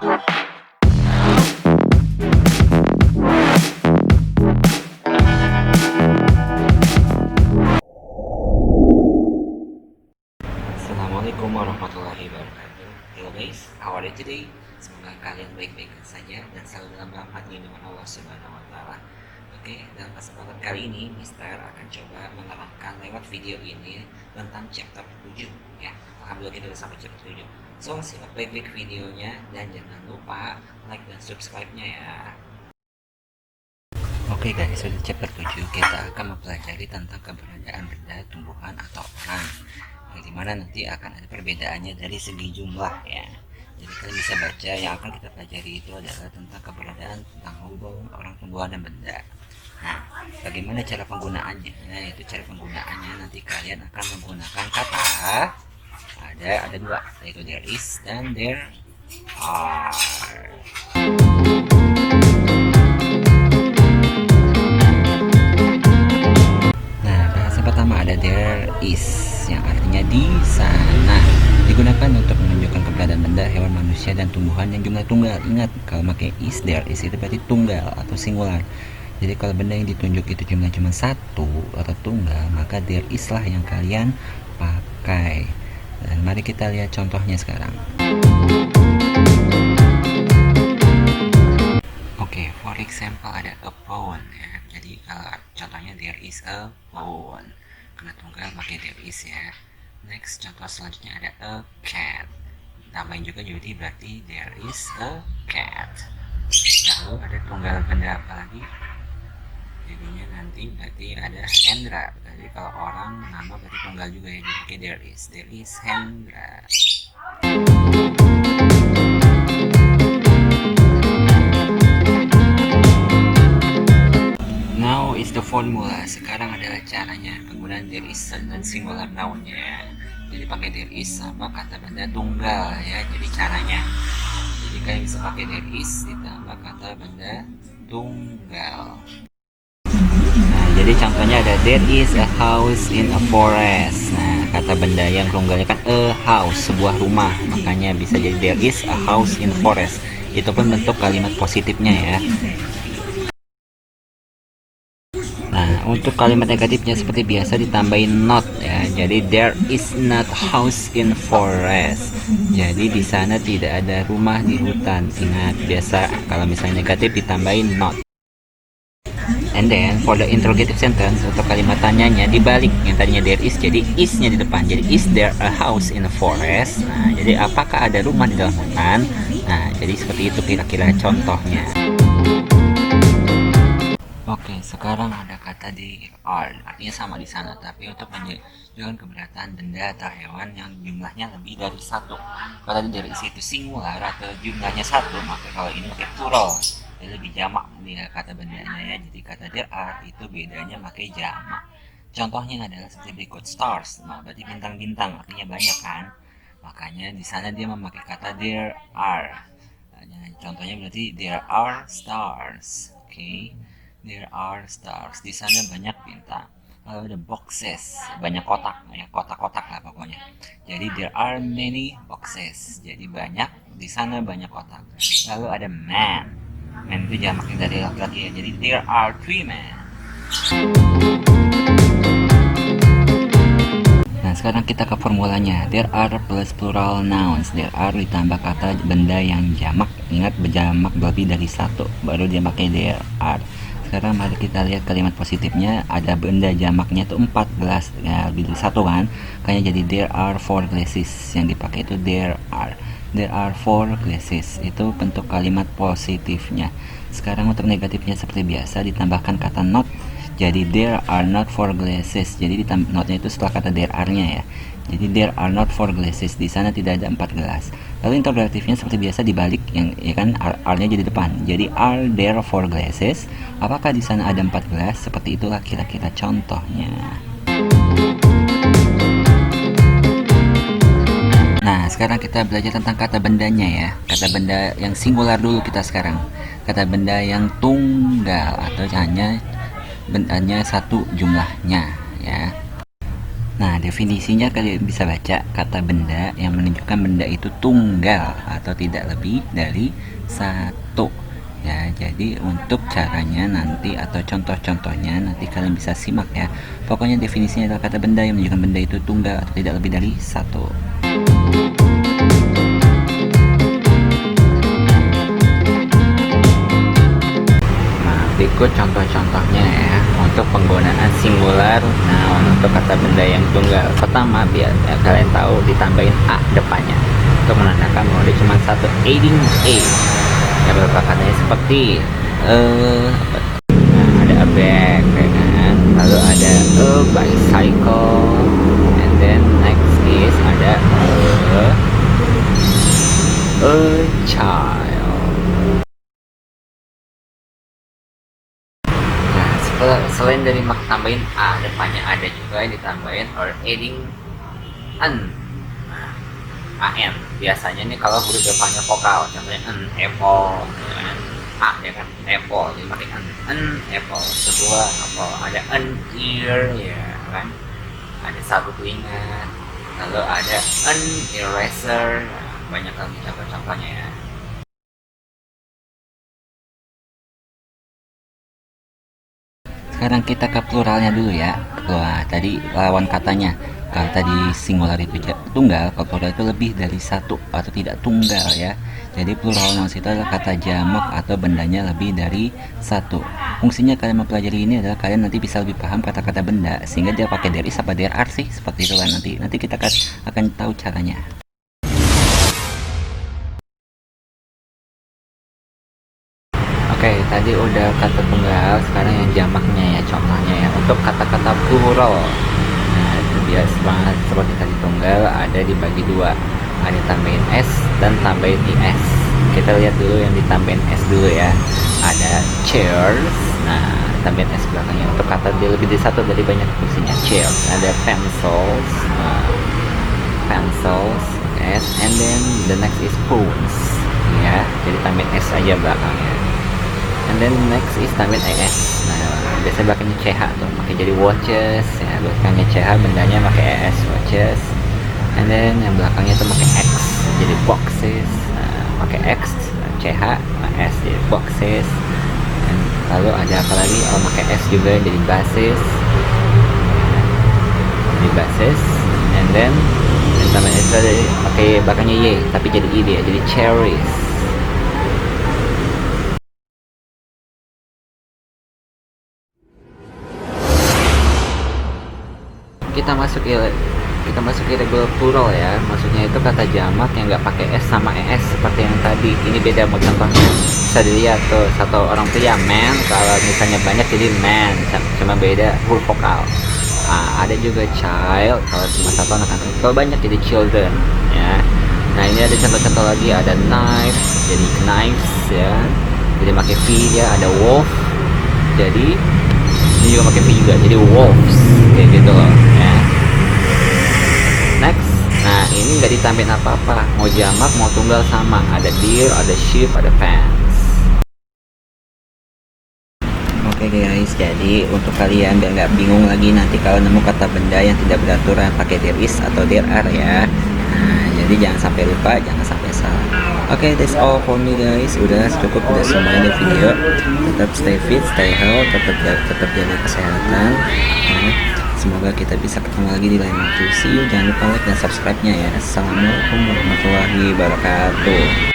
Assalamualaikum warahmatullahi wabarakatuh. Hello guys, how are you today? Semoga kalian baik-baik saja dan selalu dalam rahmat lindungan Allah Subhanahu wa taala. Oke, dalam kesempatan kali ini Mister akan coba menerangkan lewat video ini tentang chapter 7 ya. Alhamdulillah kita sudah sampai chapter 7. So, simak baik-baik videonya dan jangan lupa like dan subscribe-nya ya. Oke guys, di chapter 7 kita akan mempelajari tentang keberadaan benda, tumbuhan atau orang, yang dimana nanti akan ada perbedaannya dari segi jumlah ya. Jadi kalian bisa baca yang akan kita pelajari itu adalah tentang keberadaan tentang hubung orang, tumbuhan dan benda. Nah, bagaimana cara penggunaannya? Nah, itu cara penggunaannya nanti kalian akan menggunakan kata ada dua, yaitu there is dan there are. Pertama ada there is yang artinya di sana, digunakan untuk menunjukkan keberadaan benda, hewan, manusia dan tumbuhan yang jumlah tunggal. Ingat, kalau pakai is, there is itu berarti tunggal atau singular. Jadi kalau benda yang ditunjuk itu jumlah cuma satu atau tunggal, maka there is lah yang kalian pakai. Dan mari kita lihat contohnya sekarang. Oke, for example ada a phone ya. Jadi contohnya there is a phone. Karena tunggal pakai there is ya. Next, contoh selanjutnya ada a cat. Tambahin juga jadi berarti there is a cat. Lalu ada tunggal benda apa lagi? Jadinya nanti berarti ada Hendra. Jadi kalau orang nama berarti tunggal juga ya. Jadi pakai there is Hendra. Now is the formula. Sekarang adalah caranya penggunaan there is dan singular noun-nya. Jadi pakai there is sama kata benda tunggal ya. Jadi caranya, jadi kalian bisa pakai there is ditambah kata benda tunggal. Nah, jadi contohnya ada there is a house in a forest. Nah, kata benda yang tunggalnya kan a house, sebuah rumah. Makanya bisa jadi there is a house in forest. Itu pun bentuk kalimat positifnya ya. Nah, untuk kalimat negatifnya seperti biasa ditambahin not ya. Jadi there is not house in forest. Jadi di sana tidak ada rumah di hutan. Ingat, biasa kalau misalnya negatif ditambahin not. And then for the interrogative sentence, untuk kalimat tanyanya dibalik, yang tadinya there is jadi is-nya di depan. Jadi is there a house in a forest? Nah, jadi apakah ada rumah di dalam hutan? Nah, jadi seperti itu kira-kira contohnya. Oke, sekarang ada kata there are, artinya sama di sana, tapi untuk menunjukkan keberadaan benda atau hewan yang jumlahnya lebih dari satu. Kalau tadi there is itu singular atau jumlahnya satu, maka kalau ini pakai plural, jadi lebih jamak dia kata bendanya ya. Jadi kata there are itu bedanya pakai jamak. Contohnya adalah seperti berikut, stars, nah berarti bintang-bintang, artinya banyak kan. Makanya di sana dia memakai kata there are. Nah, contohnya berarti there are stars. Oke. There are stars. Di sana banyak bintang. Lalu ada boxes, banyak kotak, ya kotak-kotak lah pokoknya. Jadi there are many boxes. Jadi banyak, di sana banyak kotak. Lalu ada man. Man itu jamaknya dari laki-laki ya. Jadi there are 3 men. Nah, sekarang kita ke formulanya. There are plus plural nouns. There are ditambah kata benda yang jamak. Ingat, berjamak lebih dari satu, baru dia pakai there are. Sekarang mari kita lihat kalimat positifnya. Ada benda jamaknya itu 4 gelas ya, lebih dari satu kan. Kayaknya jadi there are 4 glasses. Yang dipakai itu there are. There are 4 glasses. Itu bentuk kalimat positifnya. Sekarang untuk negatifnya seperti biasa ditambahkan kata not. Jadi there are not 4 glasses. Jadi notnya itu setelah kata there are-nya ya. Jadi there are not 4 glasses. Di sana tidak ada 4 gelas. Lalu interrogatifnya seperti biasa dibalik, yang ya kan are-nya jadi depan. Jadi are there 4 glasses? Apakah di sana ada 4 gelas? Seperti itulah kira-kira contohnya. Nah, sekarang kita belajar tentang kata bendanya ya. Kata benda yang singular dulu kita sekarang. Kata benda yang tunggal atau hanya bendanya satu jumlahnya ya. Nah, definisinya kalian bisa baca kata benda yang menunjukkan benda itu tunggal atau tidak lebih dari satu. Ya, jadi untuk caranya nanti atau contoh-contohnya nanti kalian bisa simak ya. Pokoknya definisinya adalah kata benda yang menunjukkan benda itu tunggal atau tidak lebih dari satu. Berikut contoh-contohnya ya untuk penggunaan singular. Nah, untuk kata benda yang tunggal, pertama biar ya, kalian tahu ditambahin a depannya untuk menandakan bahwa dia cuma satu, aiding a. Ya, beberapa katanya seperti ada a bag ya kan, lalu ada a bicycle, and then next is ada a child. Selain dari tambahin a depannya, ada juga yang ditambahin or adding an. Nah, an biasanya nih kalau huruf depannya vokal, contohnya an apple ya kan, a ya kan apple, jadi pakai an apple. Kedua apa, ada an ear ya kan, ada sabuk telinga. Lalu ada an eraser. Nah, banyak lagi contoh-contohnya ya. Sekarang kita ke pluralnya dulu ya. Wah, tadi lawan katanya. Kalau tadi singular itu tunggal, kalau plural itu lebih dari satu atau tidak tunggal ya. Jadi plural nouns itu adalah kata jamak atau bendanya lebih dari satu. Fungsinya kalian mempelajari ini adalah kalian nanti bisa lebih paham kata-kata benda sehingga dia pakai there is apa there are sih, seperti itu kan. Nanti kita akan tahu caranya. Oke, tadi udah kata tunggal, sekarang yang jamaknya ya, contohnya ya. Untuk kata-kata plural, nah itu biasa banget seperti tadi tunggal, ada dibagi dua, ada tambahin s dan tambahin is. Kita lihat dulu yang ditambahin s dulu ya. Ada chairs, nah tambahin s belakangnya untuk kata dia lebih dari satu, dari banyak fungsinya. Chairs, ada pencils, pencils, s, and then the next is spoons, ya. Jadi tambahin s aja belakangnya. And then next is tambahin es. Nah, biasanya pakainya ch tuh, pakai jadi watches ya, belakangnya ch, bendanya pakai es, watches. And then yang belakangnya tuh pakai x, jadi boxes. Nah, pakai x, ch, s jadi boxes. And lalu ada apa lagi? Oh, pakai s juga jadi bases. Jadi bases. And then yang tambahin es tadi pakai belakangnya y, tapi jadi id ya, jadi cherries. Kita masuk irregular plural ya, maksudnya itu kata jamak yang nggak pakai s sama es seperti yang tadi. Ini beda mau contohnya, bisa dilihat tuh, satu orang pria man, kalau misalnya banyak jadi man, cuma beda huruf vokal. Ada juga child, kalau cuma satu anak-anak, kalau banyak jadi children ya. Nah, ini ada contoh-contoh lagi, ada knife jadi knives ya, jadi pakai v ya. Ada wolf, jadi ini juga pakai v juga, jadi wolves, kayak gitu loh ya. Next, nah ini nggak ditambahin apa-apa, mau jamak mau tunggal sama, ada deer, ada sheep, ada fence. Oke guys, jadi untuk kalian biar nggak bingung lagi nanti kalau nemu kata benda yang tidak beraturan pakai there is atau there are ya. Nah, jadi jangan sampai lupa, jangan sampai salah. Oke, that's all for me guys. Udah cukup, udah semuanya di video. Tetap stay fit, stay healthy, tetap jaga kesehatan ya. Semoga kita bisa ketemu lagi di lain waktu. See you, jangan lupa like dan subscribe-nya ya. Assalamualaikum warahmatullahi wabarakatuh.